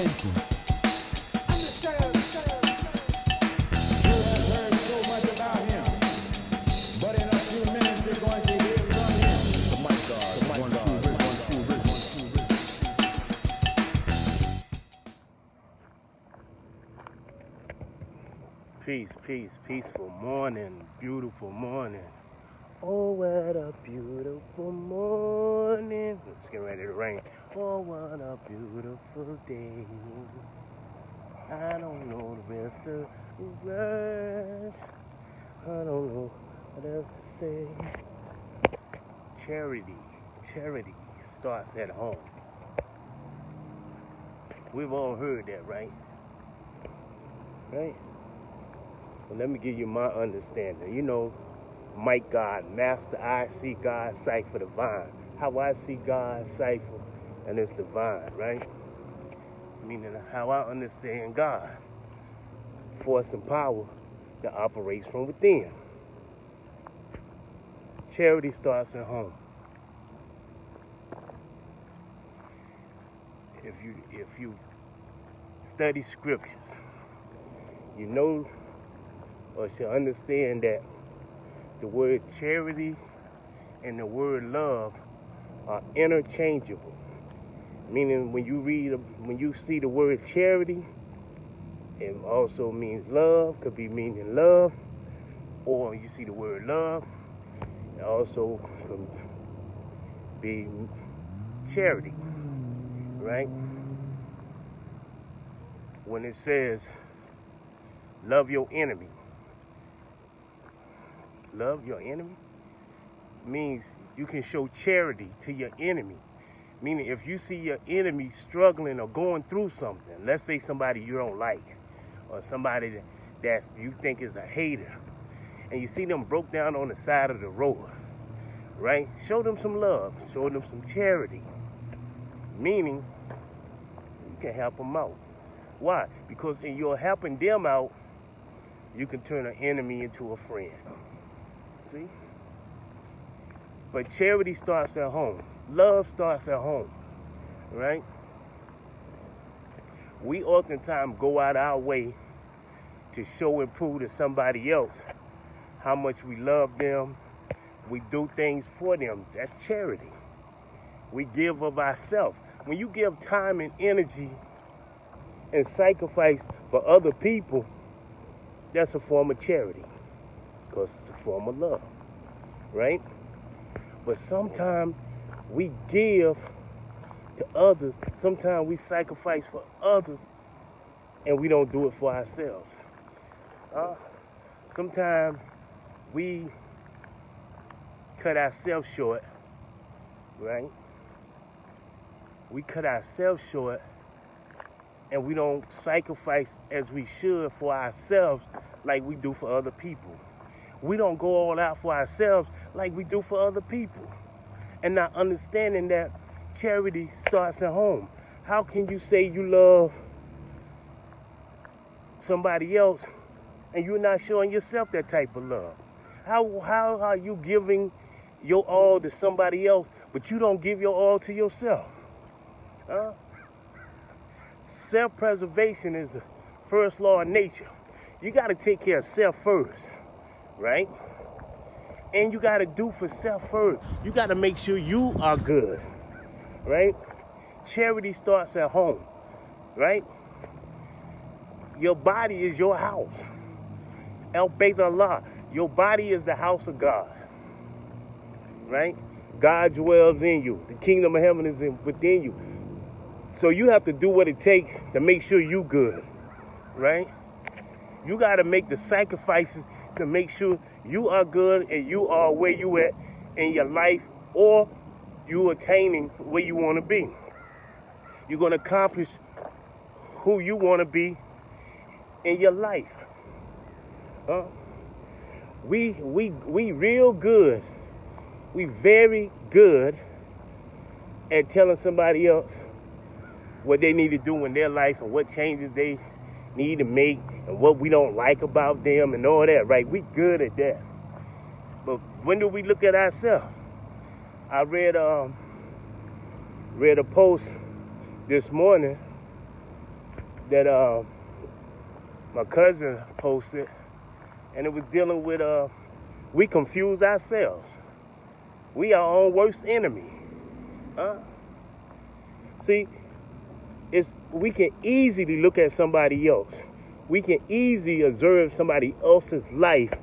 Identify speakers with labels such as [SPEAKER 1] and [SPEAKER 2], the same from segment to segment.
[SPEAKER 1] attention.
[SPEAKER 2] Peace, peace, peaceful morning, beautiful morning. Oh, what a beautiful morning. It's getting ready to rain. Oh, what a beautiful day. I don't know the rest of the words. I don't know what else to say. Charity starts at home. We've all heard that, right? Right? Well, let me give you my understanding. You know, Mike God, Master, I see God, cipher divine. How I see God, cipher, and it's divine, right? Meaning how I understand God. Force and power that operates from within. Charity starts at home. If you study scriptures, you know or should understand that the word charity and the word love are interchangeable. Meaning when you see the word charity, it also means love, could be meaning love, or you see the word love, it also could be charity, right? When it says love your enemy, love your enemy means you can show charity to your enemy. Meaning if you see your enemy struggling or going through something, let's say somebody you don't like, or somebody that you think is a hater, and you see them broke down on the side of the road, right? Show them some love, show them some charity. Meaning you can help them out. Why? Because in your helping them out, you can turn an enemy into a friend. See? But charity starts at home. Love starts at home, right? We oftentimes go out our way to show and prove to somebody else how much we love them. We do things for them. That's charity. We give of ourselves. When you give time and energy and sacrifice for other people, that's a form of charity, because it's a form of love, right? But sometimes we give to others, sometimes we sacrifice for others, and we don't do it for ourselves. Sometimes we cut ourselves short, right? We cut ourselves short, and we don't sacrifice as we should for ourselves like we do for other people. We don't go all out for ourselves like we do for other people. And not understanding that charity starts at home. How can you say you love somebody else and you're not showing yourself that type of love? How are you giving your all to somebody else, but you don't give your all to yourself? Self-preservation is the first law of nature. You got to take care of self first, right? And you got to do for self first. You got to make sure you are good, right? Charity starts at home, right? Your body is your house. El Beit Allah. Your body is the house of God, right? God dwells in you. The kingdom of heaven is within you. So you have to do what it takes to make sure you good, right? You got to make the sacrifices to make sure you are good and you are where you at in your life, or you attaining where you want to be. You're going to accomplish who you want to be in your life. We real good. We very good at telling somebody else what they need to do in their life and what changes they need to make and what we don't like about them and all that, right? We good at that. But when do we look at ourselves? I read a post this morning that my cousin posted, and it was dealing with we confuse ourselves. We our own worst enemy. See, we can easily look at somebody else. We can easily observe somebody else's life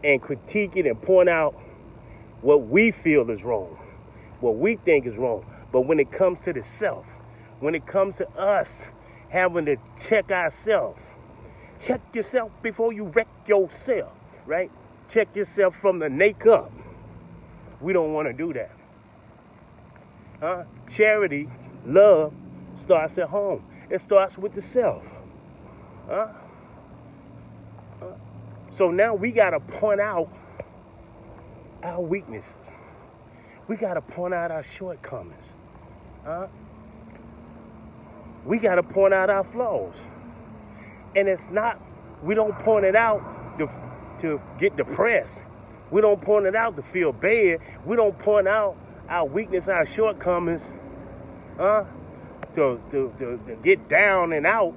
[SPEAKER 2] and critique it and point out what we feel is wrong, what we think is wrong. But when it comes to the self, when it comes to us having to check ourselves, check yourself before you wreck yourself, right? Check yourself from the neck up. We don't want to do that. Charity, love, starts at home. It starts with the self. So now we got to point out our weaknesses. We got to point out our shortcomings. We got to point out our flaws. And it's not, we don't point it out to get depressed. We don't point it out to feel bad. We don't point out our weakness, our shortcomings, to get down and out.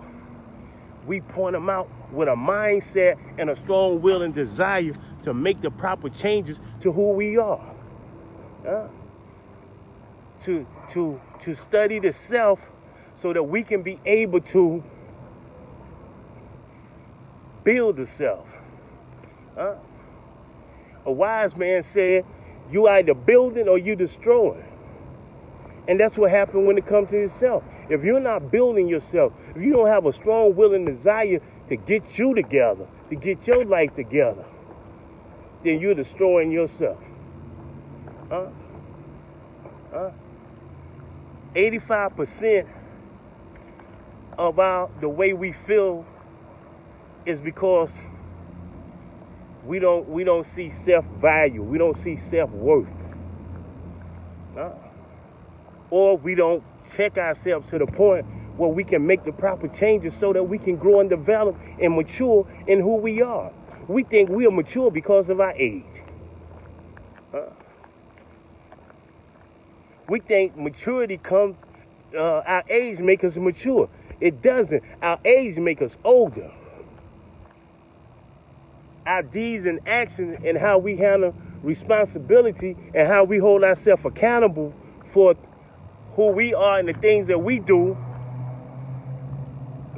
[SPEAKER 2] We point them out with a mindset and a strong will and desire to make the proper changes to who we are. To study the self so that we can be able to build the self. A wise man said, you either building or you destroying. And that's what happened when it comes to yourself. If you're not building yourself, if you don't have a strong will and desire to get you together, to get your life together, then you're destroying yourself. 85% of the way we feel is because we don't see self-value. We don't see self-worth. Or we don't check ourselves to the point where we can make the proper changes so that we can grow and develop and mature in who we are. We think we are mature because of our age. We think maturity comes, our age makes us mature. It doesn't. Our age makes us older. Our deeds and actions and how we handle responsibility and how we hold ourselves accountable for who we are and the things that we do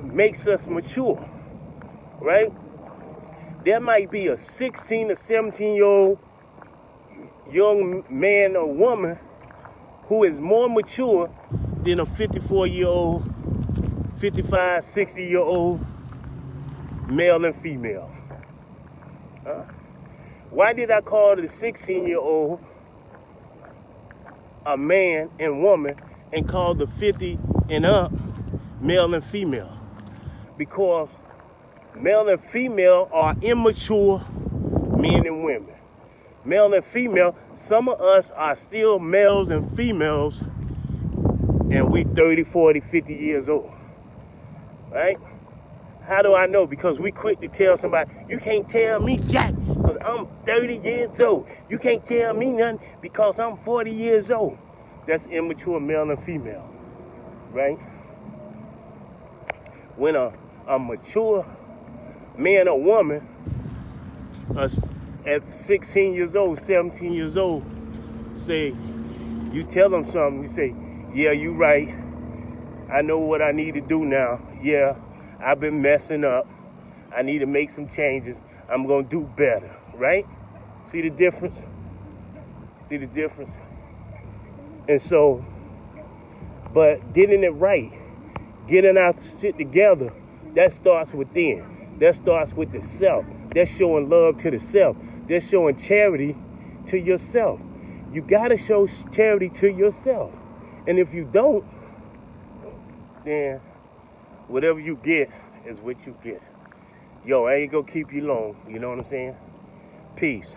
[SPEAKER 2] makes us mature, right? There might be a 16 or 17-year-old young man or woman who is more mature than a 54-year-old, 55, 60-year-old male and female. Why did I call the 16-year-old a man and woman and call the 50 and up male and female? Because male and female are immature men and women. Male and female, some of us are still males and females, and we 30, 40, 50 years old, right? How do I know? Because we quick to tell somebody, you can't tell me jack because I'm 30 years old. You can't tell me nothing because I'm 40 years old. That's immature male and female, right? When a mature man or woman at 16 years old, 17 years old, say, you tell them something, you say, yeah, you right. I know what I need to do now. Yeah, I've been messing up. I need to make some changes. I'm going to do better, right? See the difference? See the difference? And so, but getting it right, getting our shit together, that starts within. That starts with the self. That's showing love to the self. That's showing charity to yourself. You got to show charity to yourself. And if you don't, then whatever you get is what you get. Yo, I ain't gonna keep you long. You know what I'm saying? Peace.